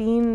3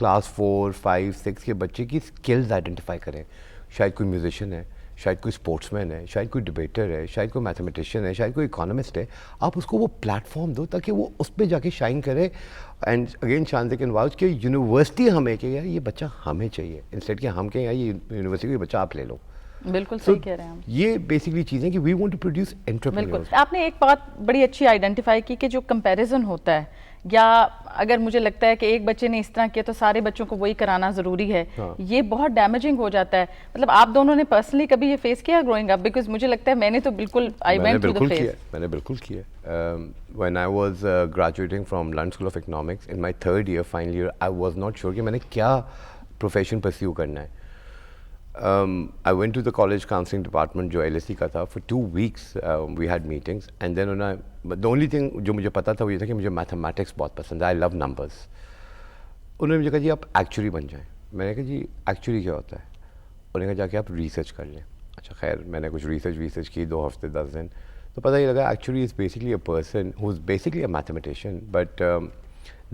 class 4, 5, 6 کے بچے کی اسکلز آئیڈینٹیفائی کریں. شاید کوئی میوزیشین ہے, شاید کوئی اسپورٹس مین ہے, شاید کوئی ڈبیٹر ہے, شاید کوئی میتھمیٹیشین ہے, شاید کوئی اکانومسٹ ہے. آپ اس کو وہ پلیٹ فارم دو تاکہ وہ اس پہ جا کے شائن کرے. And again Shanti can watch کہ یونیورسٹی ہمیں کہ یار یہ بچہ ہمیں چاہیے, انسٹیڈ کہ ہم کہیں یار یہ یونیورسٹی کا بچہ آپ لے لو. بالکل صحیح کہہ رہے ہیں. یہ بیسکلی چیزیں کہ we want to produce entrepreneurs. بالکل. آپ نے ایک بات بڑی اچھی آئیڈینٹیفائی کی کہ جو کمپیریزن ہوتا ہے, یا اگر مجھے لگتا ہے کہ ایک بچے نے اس طرح کیا تو سارے بچوں کو وہی کرانا ضروری ہے, یہ بہت ڈیمیجنگ ہو جاتا ہے. مطلب آپ دونوں نے پرسنلی کبھی یہ فیس کیا گروئنگ اپ؟ بیکاز مجھے لگتا ہے میں نے تو بالکل I went through the phase. میں نے بالکل کیا. when I was graduating from London School of Economics in my third year, final year, I was not sure کہ میں نے کیا profession pursue کرنا ہے. I went to the college counseling department جو LSE کا تھا. For 2 weeks we had meetings and then the only thing جو مجھے پتا تھا وہ یہ تھا کہ مجھے میتھمیٹکس بہت پسند ہے. I love numbers. انہوں نے مجھے کہا جی آپ ایکچوری بن جائیں. میں نے کہا جی ایکچوری کیا ہوتا ہے؟ انہوں نے کہا جا کے آپ ریسرچ کر لیں. اچھا خیر میں نے کچھ ریسرچ کی 2 ہفتے 10 دن, تو پتہ یہ لگا actually is basically a person who is basically a mathematician, but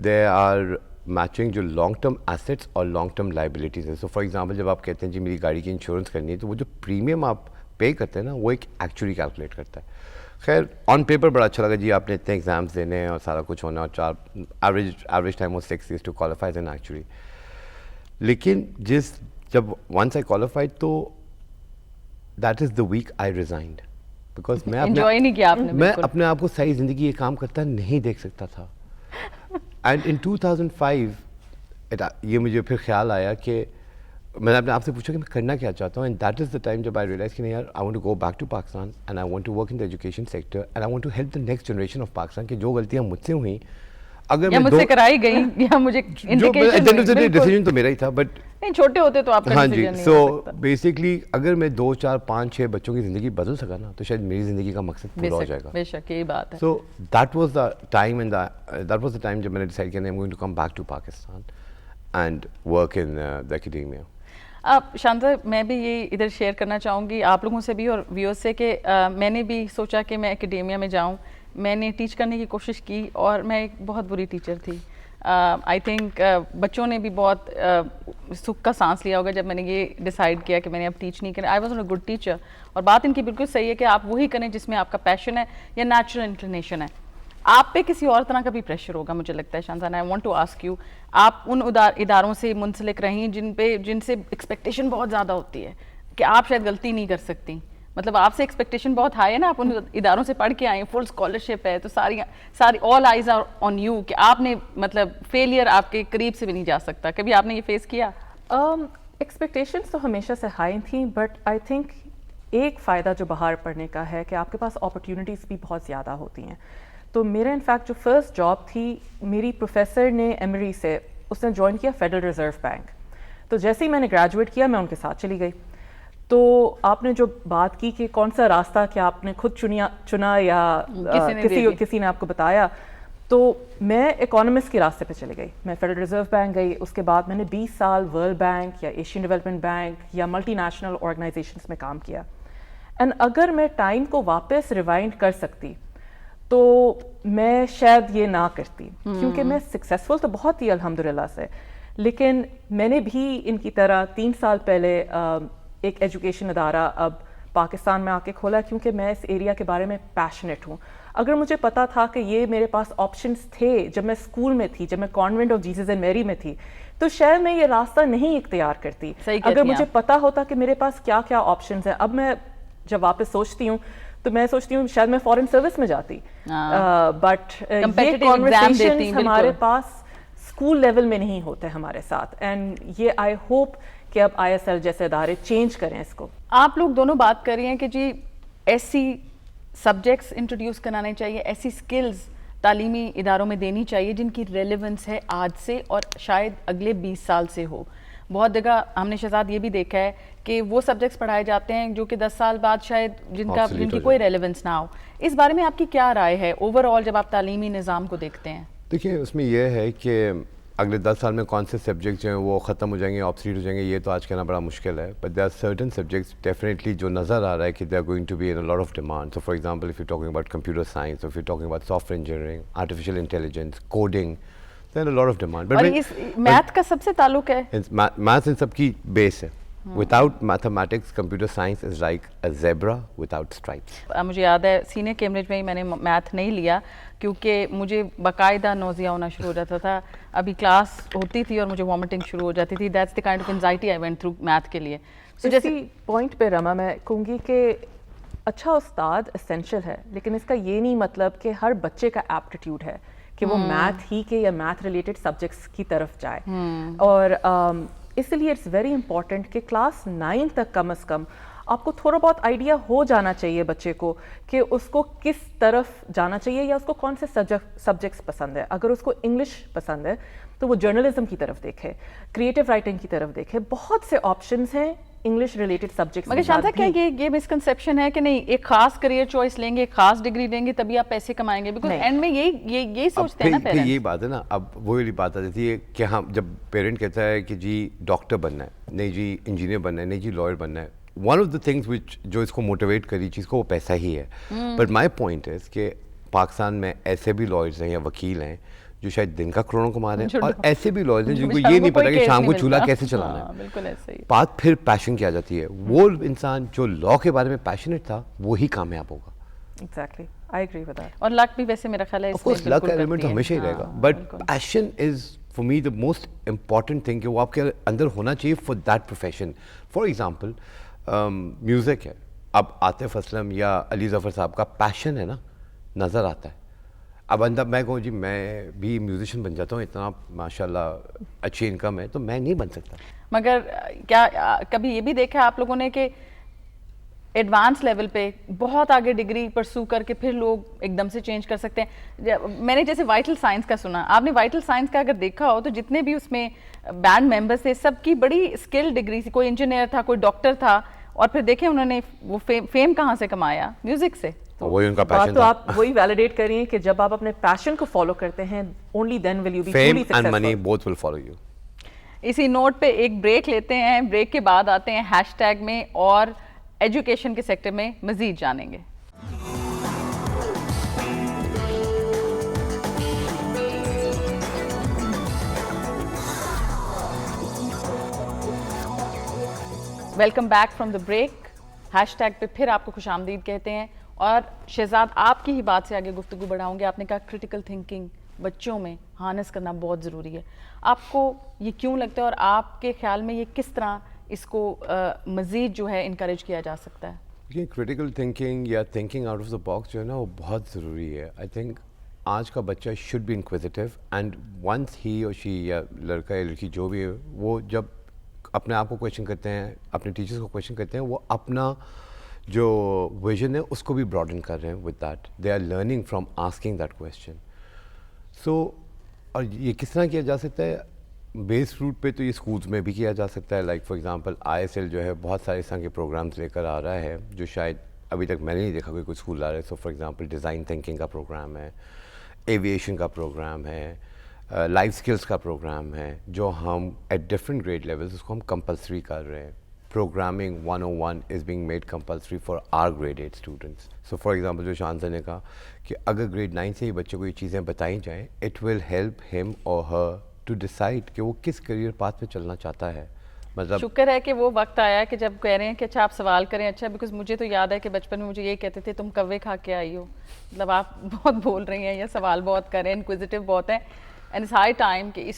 they are matching جو لانگ ٹرم ایسیٹس اور لانگ ٹرم لائبلٹیز ہیں. سو فار ایگزامپل جب آپ کہتے ہیں جی میری گاڑی کی انشورنس کرنی ہے, تو وہ جو پریمیم آپ پے کرتے ہیں نا وہ ایک ایکچوری کیلکولیٹ کرتا ہے. خیر آن پیپر بڑا اچھا لگا جی آپ نے اتنے ایگزامس دینے ہیں اور سارا کچھ ہونا, اور ایوریج ٹائم وہ 6 years to qualify as an actuary. لیکن جب ونس آئی کوالیفائڈ تو that is the week I resigned, because میں اپنے آپ کو ساری زندگی یہ کام کرتا نہیں دیکھ سکتا تھا. اینڈ ان 2005 یہ مجھے پھر خیال آیا کہ میں نے اپنے آپ سے پوچھا کہ میں کرنا کیا چاہتا ہوں. And that is the time جب آئی ریئلائز کہ نہیں یار I want to go back to Pakistan and I want to work in the education sector and I want to help the next generation of Pakistan کہ جو غلطیاں مجھ سے ہوئیں اگر یا مجھ سے کرائی گئی یا مجھے ڈیسیجن تو میرا ہی تھا, بٹ نہیں چھوٹے ہوتے تو آپ کا ڈیسیجن نہیں ہو سکتا. سو بیسکلی اگر میں 2, 4, 5, 6 بچوں کی زندگی بدل سکا نا تو شاید میری زندگی کا مقصد پورا ہو جائے گا. بے شک یہی بات ہے. So that was the time and that was the time جب میں نے ڈیسائڈ کیا I am going to come back to Pakistan and work in the academia. Shanta میں بھی یہ ادھر شیئر کرنا چاہوں گی آپ لوگوں سے بھی اور ویورز سے کہ میں نے بھی سوچا کہ میں اکیڈیمیا میں جاؤں. میں نے ٹیچ کرنے کی کوشش کی اور میں ایک بہت بری ٹیچر تھی. آئی تھنک بچوں نے بھی بہت سکھ کا سانس لیا ہوگا جب میں نے یہ ڈیسائیڈ کیا کہ میں نے اب ٹیچ نہیں کرنا. I was not a good teacher. اور بات ان کی بالکل صحیح ہے کہ آپ وہی کریں جس میں آپ کا پیشن ہے یا نیچرل انکلینیشن ہے. آپ پہ کسی اور طرح کا بھی پریشر ہوگا مجھے لگتا ہے. Shanzan I want to ask you, آپ ان اداروں سے منسلک رہیں جن سے ایکسپیکٹیشن بہت زیادہ ہوتی ہے کہ آپ شاید غلطی نہیں کر سکتی. مطلب آپ سے ایکسپیکٹیشن بہت ہائی ہے نا, آپ ان اداروں سے پڑھ کے آئے, فل اسکالرشپ ہے, تو ساری آل آئیز آر آن یو کہ آپ نے مطلب فیلئر آپ کے قریب سے بھی نہیں جا سکتا. کبھی آپ نے یہ فیس کیا؟ ایکسپیکٹیشنس تو ہمیشہ سے ہائی تھیں, بٹ آئی تھنک ایک فائدہ جو باہر پڑھنے کا ہے کہ آپ کے پاس اپرچونیٹیز بھی بہت زیادہ ہوتی ہیں. تو میرا انفیکٹ جو فرسٹ جاب تھی میری پروفیسر نے ایمری سے, اس نے جوائن کیا فیڈرل ریزرو بینک. تو جیسے ہی میں نے گریجویٹ کیا میں ان کے ساتھ چلی گئی. تو آپ نے جو بات کی کہ کون سا راستہ کیا آپ نے خود چنا یا کسی نے آپ کو بتایا, تو میں اکانومسٹ کے راستے پہ چلی گئی. میں فیڈرل ریزرو بینک گئی, اس کے بعد میں نے 20 سال ورلڈ بینک یا ایشین ڈیولپمنٹ بینک یا ملٹی نیشنل آرگنائزیشنس میں کام کیا. اینڈ اگر میں ٹائم کو واپس ریوائنڈ کر سکتی تو میں شاید یہ نہ کرتی, کیونکہ میں سکسیزفل تو بہت ہی الحمدللہ سے, لیکن میں نے بھی ان کی طرح 3 سال پہلے ایک ایجوکیشن ادارہ اب پاکستان میں آ کے کھولا, کیونکہ میں اس ایریا کے بارے میں پیشنیٹ ہوں. اگر مجھے پتا تھا کہ یہ میرے پاس آپشنس تھے جب میں اسکول میں تھی, جب میں کانوینٹ آف جیسس اینڈ میری میں تھی, تو شاید میں یہ راستہ نہیں اختیار کرتی. اگر مجھے پتا ہوتا کہ میرے پاس کیا کیا آپشنس ہیں. اب میں جب واپس سوچتی ہوں تو میں سوچتی ہوں شاید میں فارن سروس میں جاتی, بٹ یہ کانورسیشنز ہمارے پاس اسکول لیول میں نہیں ہوتے ہمارے ساتھ. اینڈ یہ آئی ہوپ کہ اب آئی ایس ایل جیسے ادارے چینج کریں اس کو. آپ لوگ دونوں بات کر رہی ہیں کہ جی ایسی سبجیکٹس انٹروڈیوس کرانے چاہیے, ایسی سکلز تعلیمی اداروں میں دینی چاہیے جن کی ریلیونس ہے آج سے اور شاید اگلے 20 سال سے ہو. بہت جگہ ہم نے شہزاد یہ بھی دیکھا ہے کہ وہ سبجیکٹس پڑھائے جاتے ہیں جو کہ 10 سال بعد شاید جن کی کوئی ریلیونس نہ ہو. اس بارے میں آپ کی کیا رائے ہے اوور آل جب آپ تعلیمی نظام کو دیکھتے ہیں؟ دیکھیے اس میں یہ ہے کہ اگلے 10 سال میں کون سے سبجیکٹ جو ہیں وہ ختم ہو جائیں گے, آبسلیٹ ہو جائیں گے, یہ تو آج کہنا بڑا مشکل ہے. But there are certain subjects definitely جو نظر آ رہا ہے کہ they are going to be in lot of demand. So for example if you talking about computer science, if you talking about software engineering, artificial intelligence, coding, There's a lot of demand. اور اس math کا سب سے تعلق ہے. Maths ان سب کی بیس ہے. Without mathematics, computer science is like a zebra without stripes. مجھے یاد ہے سینئر کیمبرج میں ہی میں نے میتھ نہیں لیا کیونکہ مجھے باقاعدہ نوزیا ہونا شروع ہو جاتا تھا. ابھی کلاس ہوتی تھی اور مجھے وامٹنگ شروع ہو جاتی تھی. That's the kind of anxiety I went through math کے لیے. اسی پوائنٹ پہ رما میں کہوں گی کہ اچھا استاد اسینشیل ہے, لیکن اس کا یہ نہیں مطلب کہ ہر بچے کا ایپٹیٹیوڈ ہے کہ وہ میتھ ہی کے یا میتھ ریلیٹڈ سبجیکٹس کی طرف جائے. اور اس لیے اٹس ویری امپورٹنٹ کہ کلاس 9 تک کم از کم آپ کو تھوڑا بہت آئیڈیا ہو جانا چاہیے بچے کو کہ اس کو کس طرف جانا چاہیے یا اس کو کون سے سبجیکٹس پسند ہے. اگر اس کو انگلش پسند ہے تو وہ جرنلزم کی طرف دیکھے, کریٹو رائٹنگ کی طرف دیکھے. بہت سے آپشنز ہیں انگلش ریلیٹڈ سبجیکٹس. مگر شانتا کیا یہ مسکنسیپشن ہے کہ نہیں ایک خاص کریئر چوائس لیں گے, ایک خاص ڈگری لیں گے تبھی آپ پیسے کمائیں گے, بیکاز اینڈ میں یہی سوچتے ہیں نا پیرنٹس. یہی بات ہے نا. اب وہی بات آ جاتی ہے کہ ہم جب پیرنٹ کہتا ہے کہ جی ڈاکٹر بننا ہے, نہیں جی انجینئر بننا ہے, نہیں جی لائر بننا ہے, one of the things which جو اس کو موٹیویٹ کری چیز کو وہ پیسہ ہی ہے. بٹ مائی پوائنٹ از کہ پاکستان میں ایسے بھی لائرز ہیں یا وکیل ہیں جو شاید دن کا کروڑوں کما رہے ہیں, اور ایسے بھی لائرز ہیں جن کو یہ نہیں پتا کہ شام کو چولہا کیسے چلانا ہے. بالکل ایسے ہی. بات پھر پیشن کی آ جاتی ہے. وہ انسان جو لا کے بارے میں پیشنیٹ تھا وہی کامیاب ہوگا. Exactly I agree with that. اور لک بھی ویسے میرا خیال ہے آف کورس لک ایلیمنٹ ہمیشہ ہی رہے گا, but passion is for me the most important thing کہ وہ آپ کے اندر ہونا چاہیے for that profession. For example music ہے, اب عاطف اسلم یا علی ظفر صاحب کا پیشن ہے نا, نظر آتا ہے. اب اندر میں کہوں جی میں بھی میوزیشین بن جاتا ہوں, اتنا ماشاء اللہ اچھی انکم ہے, تو میں نہیں بن سکتا. مگر کیا کبھی یہ بھی دیکھا آپ لوگوں نے کہ ایڈوانس لیول پہ بہت آگے ڈگری پرسو کر کے پھر لوگ ایک دم سے چینج کر سکتے ہیں. میں نے جیسے وائٹل سائنس کا سنا, آپ نے وائٹل سائنس کا اگر دیکھا ہو تو جتنے بھی اس میں بینڈ ممبرس تھے سب کی بڑی اسکل ڈگری تھی. کوئی انجینئر تھا, کوئی ڈاکٹر تھا, اور پھر دیکھیں انہوں نے وہ فیم کہاں سے کمایا, میوزک سے. وہی ان کا بات پیشن تو تھا. آپ وہی ویلیڈیٹ کریے کہ جب آپ اپنے پیشن کو فالو کرتے ہیں only then will you be fame truly and money successful. Both will follow you. اسی نوٹ پہ ایک بریک لیتے ہیں. بریک کے بعد آتے ہیں ہیش ٹیگ میں اور ایجوکیشن کے سیکٹر میں مزید جانیں گے. Welcome back from the break. Hash tag پہ پھر آپ کو خوش آمدید کہتے ہیں. اور شہزاد آپ کی ہی بات سے آگے گفتگو بڑھاؤں گے. آپ نے کہا کریٹیکل تھنکنگ بچوں میں ہارنس کرنا بہت ضروری ہے. آپ کو یہ کیوں لگتا ہے اور آپ کے خیال میں یہ کس طرح اس کو مزید جو ہے انکریج کیا جا سکتا ہے؟ یہ کریٹیکل تھنکنگ یا thinking out of the box جو ہے نا وہ بہت ضروری ہے. آئی تھنک آج کا بچہ شوڈ بی انکویزیٹیو, اینڈ ونس ہی اور شی یا لڑکا یا لڑکی جو بھی ہے وہ جب اپنے آپ کو کویشچن کرتے ہیں, اپنے ٹیچرس کو کویشچن کرتے ہیں, وہ اپنا جو ویژن ہے اس کو بھی براڈن کر رہے ہیں. With that they are learning from asking that question. So اور یہ کس طرح کیا جا سکتا ہے؟ بیس روٹ پہ تو یہ اسکولس میں بھی کیا جا سکتا ہے. لائک فار ایگزامپل ISL جو ہے بہت سارے اس طرح کے پروگرامس لے کر آ رہا ہے جو شاید ابھی تک میں نے نہیں دیکھا کوئی اسکول لا رہا ہے. So for example design thinking کا پروگرام ہے, ایویشن کا پروگرام ہے, لائف اسکلس کا پروگرام ہے, جو ہم ایٹ ڈفرنٹ گریڈ لیولس اس کو ہم کمپلسری کر رہے ہیں. Programming 101 is being made compulsory for our grade 8 students. So for example جو شان سر نے کہا کہ اگر گریڈ 9 سے ہی بچے کو یہ چیزیں بتائی جائیں, اٹ ول ہیلپ ہم اور ہر ٹو ڈیسائڈ کہ وہ کس کریئر پاتھ پہ چلنا چاہتا ہے. مطلب شکر ہے کہ وہ وقت آیا کہ جب کہہ رہے ہیں کہ اچھا آپ سوال کریں. اچھا بیکاز مجھے تو یاد ہے کہ بچپن میں مجھے یہ کہتے تھے تم کوے کھا کے آئی ہو, مطلب آپ بہت بول رہی ہیں یا سوال بہت کر رہے ہیں, انکویزیٹیو بہت ہیں. اینڈ اٹس ہائی ٹائم کہ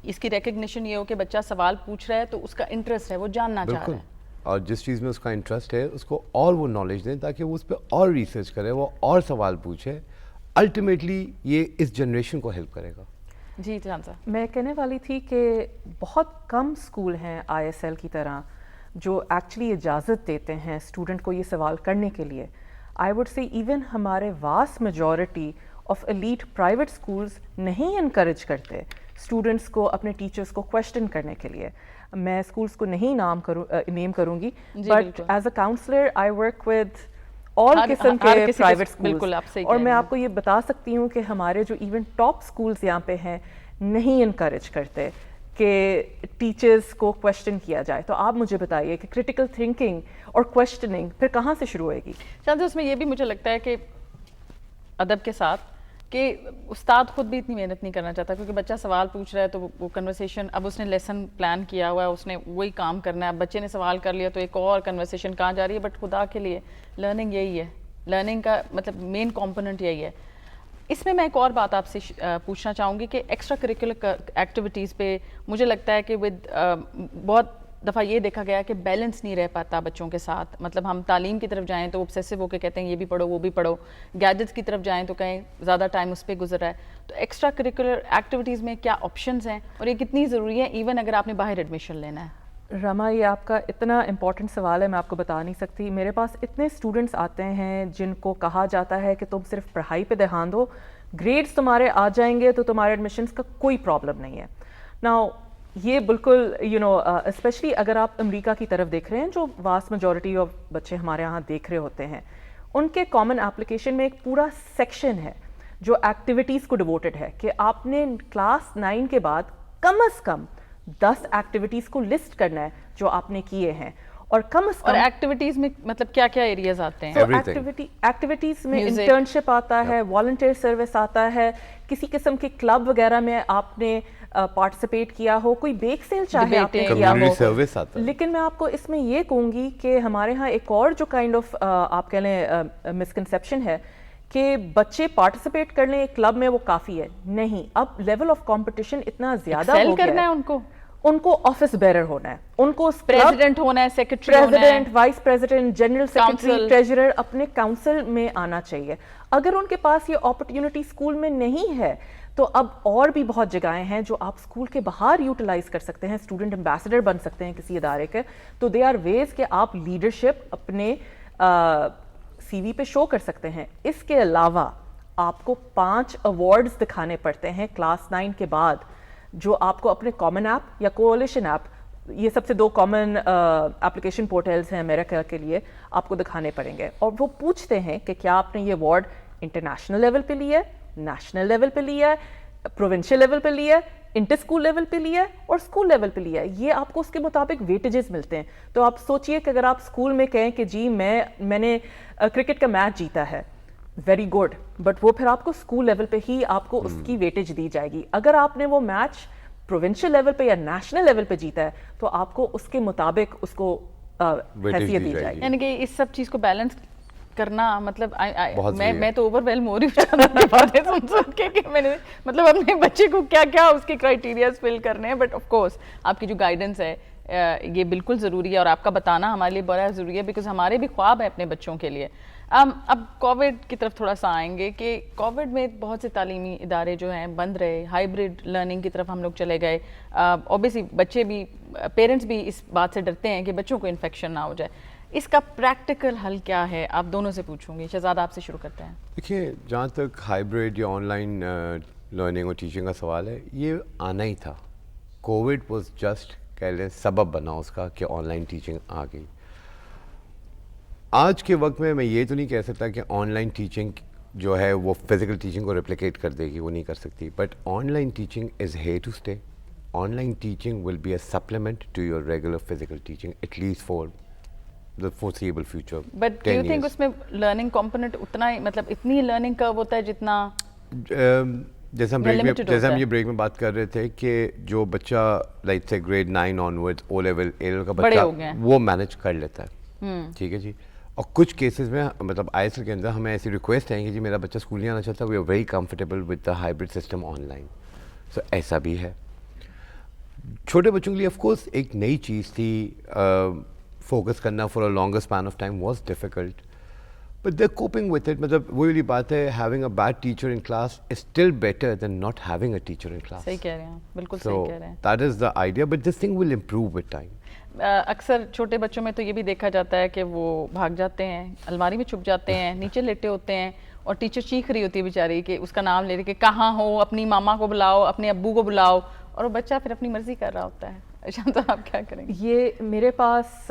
اس کی ریکگنیشن یہ ہو کہ بچہ سوال پوچھ رہا ہے تو اس کا انٹرسٹ ہے, وہ جاننا چاہ رہا ہے. اور جس چیز میں اس کا انٹرسٹ ہے اس کو اور وہ نالج دیں تاکہ وہ اس پہ اور ریسرچ کرے, وہ اور سوال پوچھے. الٹیمیٹلی یہ اس جنریشن کو ہیلپ کرے گا. جی جان صاحب. میں کہنے والی تھی کہ بہت کم اسکول ہیں ISL کی طرح جو ایکچولی اجازت دیتے ہیں اسٹوڈنٹ کو یہ سوال کرنے کے لیے. آئی وڈ سے ایون ہمارے vast majority of elite private schools نہیں انکریج کرتے اسٹوڈنٹس کو اپنے ٹیچرس کو کویشچن کرنے کے لیے. میں اسکولس کو نہیں نیم کروں گی, but as a counsellor I work with all قسم کے پرائیویٹ اسکولس, اور میں آپ کو یہ بتا سکتی ہوں کہ ہمارے جو ایون ٹاپ اسکولس یہاں پہ ہیں نہیں انکریج کرتے کہ ٹیچرس کو کویشچن کیا جائے. تو آپ مجھے بتائیے کہ کریٹیکل تھنکنگ اور کویشچننگ پھر کہاں سے شروع ہوئے گی؟ چاہتے اس میں یہ بھی مجھے لگتا ہے کہ ادب کے ساتھ کہ استاد خود بھی اتنی محنت نہیں کرنا چاہتا کیونکہ بچہ سوال پوچھ رہا ہے تو وہ کنورسیشن اب اس نے لیسن پلان کیا ہوا ہے, اس نے وہی کام کرنا ہے. اب بچے نے سوال کر لیا تو ایک اور کنورسیشن کہاں جا رہی ہے. بٹ خدا کے لیے لرننگ یہی ہے, لرننگ کا مطلب مین کمپوننٹ یہی ہے. اس میں ایک اور بات آپ سے پوچھنا چاہوں گی کہ ایکسٹرا کریکولر ایکٹیویٹیز پہ مجھے لگتا ہے کہ بہت دفعہ یہ دیکھا گیا کہ بیلنس نہیں رہ پاتا بچوں کے ساتھ. مطلب ہم تعلیم کی طرف جائیں تو اوبسیسو ہو کے کہتے ہیں یہ بھی پڑھو وہ بھی پڑھو, گیجٹس کی طرف جائیں تو کہیں زیادہ ٹائم اس پہ گزر رہا ہے. تو ایکسٹرا کریکولر ایکٹیویٹیز میں کیا آپشنز ہیں اور یہ کتنی ضروری ہے ایون اگر آپ نے باہر ایڈمیشن لینا ہے؟ رما, یہ آپ کا اتنا امپورٹنٹ سوال ہے, میں آپ کو بتا نہیں سکتی. میرے پاس اتنے اسٹوڈنٹس آتے ہیں جن کو کہا جاتا ہے کہ تم صرف پڑھائی پہ دھیان دو, گریڈس تمہارے آ جائیں گے تو تمہارے ایڈمیشنس کا کوئی پرابلم نہیں ہے. ناؤ یہ بالکل اسپیشلی اگر آپ امریکہ کی طرف دیکھ رہے ہیں, جو واسٹ میجورٹی آف بچے ہمارے یہاں دیکھ رہے ہوتے ہیں, ان کے کامن اپلیکیشن میں ایک پورا سیکشن ہے جو ایکٹیویٹیز کو ڈیووٹڈ ہے کہ آپ نے کلاس 9 کے بعد کم از کم 10 ایکٹیویٹیز کو لسٹ کرنا ہے جو آپ نے کیے ہیں, اور کم از کم. اور ایکٹیویٹیز میں مطلب کیا کیا ایریاز آتے ہیں؟ ایکٹیویٹیز میں انٹرنشپ آتا ہے, والنٹیئر سروس آتا ہے, کسی قسم کے کلب وغیرہ میں آپ نے پارٹیسپیٹ کیا ہو, کوئی بیک سیل چاہے آپ نے کیا ہو. لیکن میں آپ کو اس میں یہ کہوں گی کہ ہمارے ہاں ایک اور جو کائنڈ آف آپ کہہ لیں مسکنسیپشن ہے کہ بچے پارٹیسپیٹ کر لیں ایک کلب میں وہ کافی ہے. نہیں, اب لیول آف کمپٹیشن اتنا زیادہ ہو گیا ہے. ان کو آفس بیرر ہونا ہے, ان کو پریزیڈنٹ ہونا ہے, سیکرٹری ہونا ہے, president, vice president, general secretary, treasurer اپنے کاؤنسل میں آنا چاہیے. اگر ان کے پاس یہ اپرچونٹی اسکول میں نہیں ہے تو اب اور بھی بہت جگہیں ہیں جو آپ اسکول کے باہر یوٹیلائز کر سکتے ہیں. اسٹوڈنٹ امبیسڈر بن سکتے ہیں کسی ادارے کے. تو دے آر ویز کہ آپ لیڈرشپ اپنے سی وی پہ شو کر سکتے ہیں. اس کے علاوہ آپ کو 5 ایوارڈز دکھانے پڑتے ہیں کلاس 9 کے بعد, جو آپ کو اپنے کامن ایپ یا کولیشن ایپ, یہ سب سے 2 کامن اپلیکیشن پورٹلز ہیں امریکہ کے لیے, آپ کو دکھانے پڑیں گے. اور وہ پوچھتے ہیں کہ کیا آپ نے یہ ایوارڈ انٹرنیشنل لیول پہ لیا ہے, نیشنل لیول پہ لیا ہے, پروونشل لیول پہ لیا ہے, انٹر اسکول لیول پہ لیا ہے اور اسکول لیول پہ لیا ہے. یہ آپ کو اس کے مطابق ویٹیجز ملتے ہیں. تو آپ سوچئے کہ اگر آپ اسکول میں کہیں کہ جی میں نے کرکٹ کا میچ جیتا ہے, ویری گڈ, بٹ وہ پھر آپ کو اسکول لیول پہ ہی آپ کو اس کی ویٹیج دی جائے گی. اگر آپ نے وہ میچ پروونشل لیول پہ یا نیشنل لیول پہ جیتا ہے تو آپ کو اس کے مطابق اس کو حیثیت دی جائے گی. یعنی کہ اس سب چیز کو بیلنس کرنا مطلب میں تو اوور ویلم ہو رہی ہوں باتیں سن کے کہ میں نے مطلب اپنے بچے کو کیا کیا اس کے کرائٹیریاز فل کرنے ہیں. بٹ آف کورس آپ کی جو گائیڈنس ہے یہ بالکل ضروری ہے اور آپ کا بتانا ہمارے لیے بڑا ضروری ہے, بیکاز ہمارے بھی خواب ہیں اپنے بچوں کے لیے. اب کووڈ کی طرف تھوڑا سا آئیں گے کہ کووڈ میں بہت سے تعلیمی ادارے جو ہیں بند رہے, ہائیبرڈ لرننگ کی طرف ہم لوگ چلے گئے. اوبیسلی بچے بھی, پیرنٹس بھی اس بات سے ڈرتے ہیں کہ بچوں کو انفیکشن نہ ہو جائے. اس کا پریکٹیکل حل کیا ہے, آپ دونوں سے پوچھوں گی. شہزاد آپ سے شروع کرتے ہیں. دیکھیے, جہاں تک ہائیبرڈ یا آن لائن لرننگ اور ٹیچنگ کا سوال ہے, یہ آنا ہی تھا. کووڈ واز جسٹ کہہ لیں سبب بنا اس کا کہ آن لائن ٹیچنگ آ گئی. آج کے وقت میں یہ تو نہیں کہہ سکتا کہ آن لائن ٹیچنگ جو ہے وہ فزیکل ٹیچنگ کو ریپلیکیٹ کر دے گی, وہ نہیں کر سکتی. But online teaching is here to stay. Online teaching will be a supplement to your regular physical teaching at least for the foreseeable future. But do you think اس میں learning component اتنا ہی مطلب اتنی learning curve ہوتا ہے جتنا جیسے ہم یہ بریک میں بات کر رہے تھے کہ جو بچہ لائک سے گریڈ 9 آنورڈ او لیول اے لیول کا بچہ وہ مینیج کر لیتا ہے, ٹھیک ہے جی. اور کچھ کیسز میں مطلب آئی ایس ایل کے اندر ہمیں ایسی ریکویسٹ ہے کہ جی میرا بچہ اسکول نہیں آنا چاہتا, we are very comfortable with the hybrid system online. So ایسا بھی ہے. چھوٹے بچوں کے لیے آف کورس ایک نئی چیز تھی, فوکس کرنا for a longer span of time was difficult, but they are coping with it. مطلب وہی والی بات ہے, having a bad teacher in class is still better than not having a teacher in class. صحیح کہہ رہے ہیں, بالکل صحیح کہہ رہے ہیں. That is the idea, but this thing will improve with time. اکثر چھوٹے بچوں میں تو یہ بھی دیکھا جاتا ہے کہ وہ بھاگ جاتے ہیں, الماری میں چھپ جاتے ہیں, نیچے لیٹے ہوتے ہیں, اور ٹیچر چیخ رہی ہوتی ہے بیچاری کہ اس کا نام لے رہی کہ کہاں ہو, اپنی ماما کو بلاؤ, اپنے ابو کو بلاؤ, اور وہ بچہ پھر اپنی مرضی کر رہا ہوتا ہے. شان صاحب آپ کیا کریں گے؟ یہ میرے پاس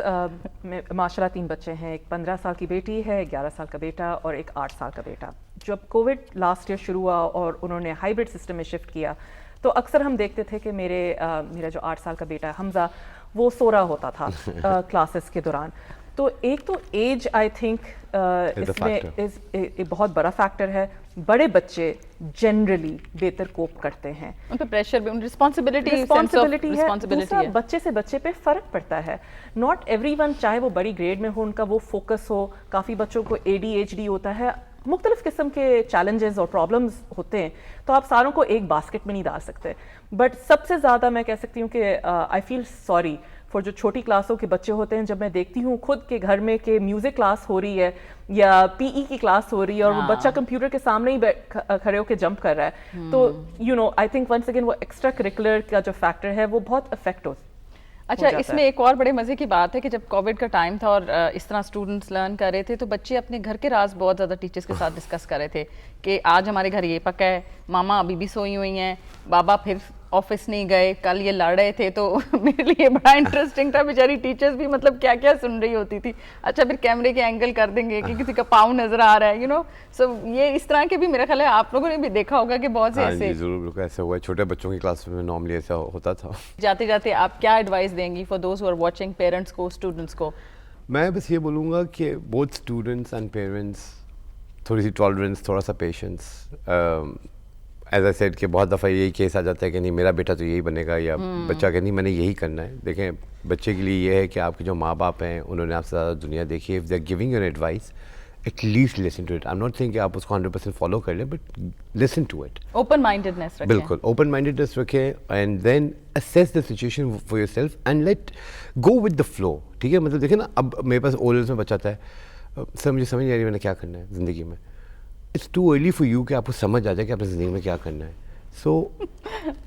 ماشاء اللہ 3 بچے ہیں. ایک 15 سال کی بیٹی ہے, 11 سال کا بیٹا اور ایک 8 سال کا بیٹا. جب کووڈ لاسٹ ایئر شروع ہوا اور انہوں نے ہائیبرڈ سسٹم میں شفٹ کیا تو اکثر ہم دیکھتے تھے کہ میرا جو 8 سال کا بیٹا حمزہ وہ سو رہا ہوتا تھا کلاسز کے دوران. تو ایک تو ایج آئی تھنک اس میں ایک بہت بڑا فیکٹر ہے. بڑے بچے جنرلی بہتر کوپ کرتے ہیں, ان پہ پریشر بھی, رسپانسبلٹی ہے. دوسرا بچے سے بچے پہ فرق پڑتا ہے. ناٹ ایوری ون, چاہے وہ بڑی گریڈ میں ہو, ان کا وہ فوکس ہو. کافی بچوں کو ADHD ہوتا ہے, مختلف قسم کے چیلنجز اور پرابلمز ہوتے ہیں, تو آپ ساروں کو ایک باسکٹ میں نہیں ڈال سکتے. بٹ سب سے زیادہ میں کہہ سکتی ہوں کہ آئی فیل سوری فار جو چھوٹی کلاسوں کے بچے ہوتے ہیں. جب میں دیکھتی ہوں خود کے گھر میں کہ میوزک کلاس ہو رہی ہے یا PE کی کلاس ہو رہی ہے اور وہ بچہ کمپیوٹر کے سامنے ہی کھڑے ہو کے جمپ کر رہا ہے, تو you know I think once again وہ ایکسٹرا کریکولر کا جو فیکٹر ہے وہ بہت افیکٹ ہو. اچھا, اس میں ایک اور بڑے مزے کی بات ہے کہ جب کووڈ کا ٹائم تھا اور اس طرح اسٹوڈنٹس لرن کر رہے تھے, تو بچے اپنے گھر کے راز بہت زیادہ ٹیچرس کے ساتھ ڈسکس کر رہے تھے کہ آج ہمارے گھر یہ پکا ہے, ماما ابھی بھی سوئی ہوئی ہیں, بابا پھر آفس نہیں گئے, کل یہ لڑ رہے تھے. تو میرے لیے بڑا انٹرسٹنگ تھا, بیچاری ٹیچرس بھی مطلب کیا کیا سن رہی ہوتی تھی. اچھا, پھر کیمرے کے اینگل کر دیں گے کہ کسی کا پاؤں نظر آ رہا ہے, یو نو. سو یہ اس طرح کے بھی میرا خیال ہے آپ لوگوں نے بھی دیکھا ہوگا کہ بہت سے ایسے. ضرور ایسا ہوا ہے, چھوٹے بچوں کی کلاس میں نارملی ایسا ہوتا تھا. جاتے جاتے آپ کیا ایڈوائس دیں گی for those who are watching, parents کو, اسٹوڈنٹس کو؟ میں بس یہ بولوں گا کہ بوتھ اسٹوڈنٹس اینڈ پیرنٹس تھوڑی سی ٹالرنس, تھوڑا سا پیشنس. ایز اے سیڈ کہ بہت دفعہ یہی کیس آ جاتا ہے کہ نہیں میرا بیٹا تو یہی بنے گا, یا بچہ کہ نہیں میں نے یہی کرنا ہے. دیکھیں, بچے کے لیے یہ ہے کہ آپ کے جو ماں باپ ہیں انہوں نے آپ سے زیادہ دنیا دیکھی ہے. If they are giving you advice, at least listen to it. I am not saying کہ آپ اس کو 100% فالو کر لیں, but listen to it. Open mindedness رکھیں. بالکل اوپن مائنڈیڈنس رکھیں, and then assess the situation for yourself and let go with the flow. ٹھیک ہے, مطلب دیکھیں نا, اب میرے پاس او لیولس میں بچہ آتا ہے, سر مجھے سمجھ نہیں آ رہی میں نے کیا کرنا ہے زندگی میں. It's too early for you کہ آپ کو سمجھ آ جائے کہ آپ نے زندگی میں کیا کرنا ہے. سو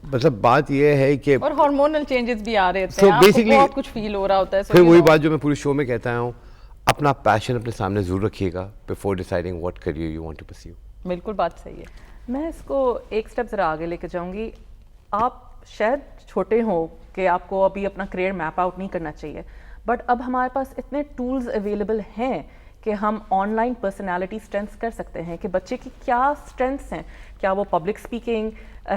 مطلب بات یہ ہے کہ اور ہارمونل چینجز بھی آ رہے ہوتے ہیں, آپ کو بہت کچھ فیل ہو رہا ہوتا ہے. پھر وہی بات جو میں پورے شو میں کہتا ہوں, اپنا پیشن اپنے سامنے ضرور رکھیے گا before deciding what career you want to pursue. بالکل بات صحیح ہے. میں اس کو ایک اسٹیپ ذرا آگے لے کے جاؤں گی. آپ شاید چھوٹے ہوں کہ آپ کو ابھی اپنا کریئر میپ آؤٹ نہیں کرنا چاہیے, بٹ اب ہمارے پاس اتنے ٹولز اویلیبل ہیں کہ ہم آن لائن پرسنالٹی اسٹرینتھس کر سکتے ہیں کہ بچے کی کیا اسٹرینتھس ہیں. کیا وہ پبلک اسپیکنگ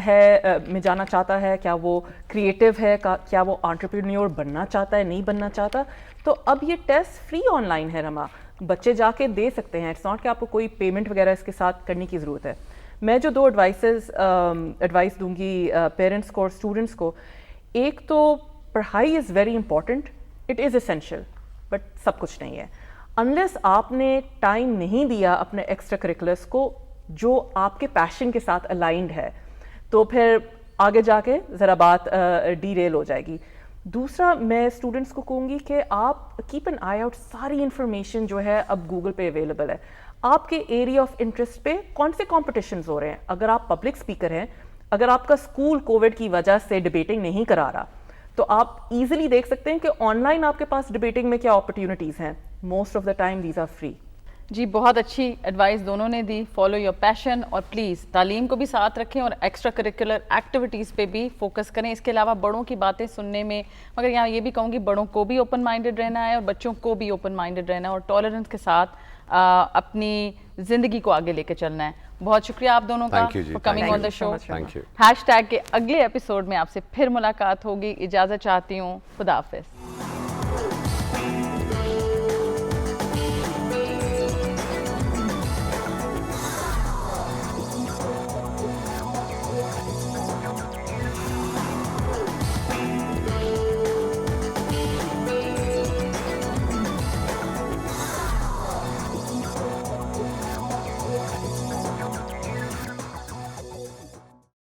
ہے میں جانا چاہتا ہے, کیا وہ کریٹو ہے, کیا وہ انٹرپرینیور بننا چاہتا ہے, نہیں بننا چاہتا. تو اب یہ ٹیسٹ فری آن لائن ہے رما, بچے جا کے دے سکتے ہیں. اٹس ناٹ کہ آپ کو کوئی پیمنٹ وغیرہ اس کے ساتھ کرنے کی ضرورت ہے. میں جو 2 ایڈوائس دوں گی پیرنٹس کو اور اسٹوڈنٹس کو, ایک تو پڑھائی is very important, it is essential, but سب کچھ نہیں ہے. انلیس آپ نے ٹائم نہیں دیا اپنے ایکسٹرا کریکولرس کو جو آپ کے پیشن کے ساتھ الائنڈ ہے, تو پھر آگے جا کے ذرا بات ڈی ریل ہو جائے گی. دوسرا میں اسٹوڈنٹس کو کہوں گی کہ آپ کیپ این آئی آؤٹ, ساری انفارمیشن جو ہے اب گوگل پہ اویلیبل ہے. آپ کے ایریا آف انٹرسٹ پہ کون سے کمپٹیشنز ہو رہے ہیں. اگر آپ پبلک اسپیکر ہیں, اگر آپ کا اسکول کووڈ کی وجہ سے ڈبیٹنگ نہیں کرا رہا, تو آپ ایزیلی دیکھ سکتے ہیں کہ آن لائن آپ کے پاس ڈبیٹنگ میں کیا اپرچونیٹیز ہیں. Most of the time these are free. جی بہت اچھی ایڈوائس دونوں نے دی. فالو یور پیشن, اور پلیز تعلیم کو بھی ساتھ رکھیں اور ایکسٹرا کریکولر ایکٹیویٹیز پہ بھی فوکس کریں. اس کے علاوہ بڑوں کی باتیں سننے میں, مگر یہاں یہ بھی کہوں گی بڑوں کو بھی اوپن مائنڈیڈ رہنا ہے اور بچوں کو بھی اوپن مائنڈیڈ رہنا ہے, اور ٹالرنس کے ساتھ اپنی زندگی کو آگے لے کے چلنا ہے. بہت شکریہ آپ دونوں کا for coming on the show. Thank you. #کے اگلے ایپیسوڈ میں آپ سے پھر ملاقات ہوگی. اجازت چاہتی ہوں, خدا حافظ.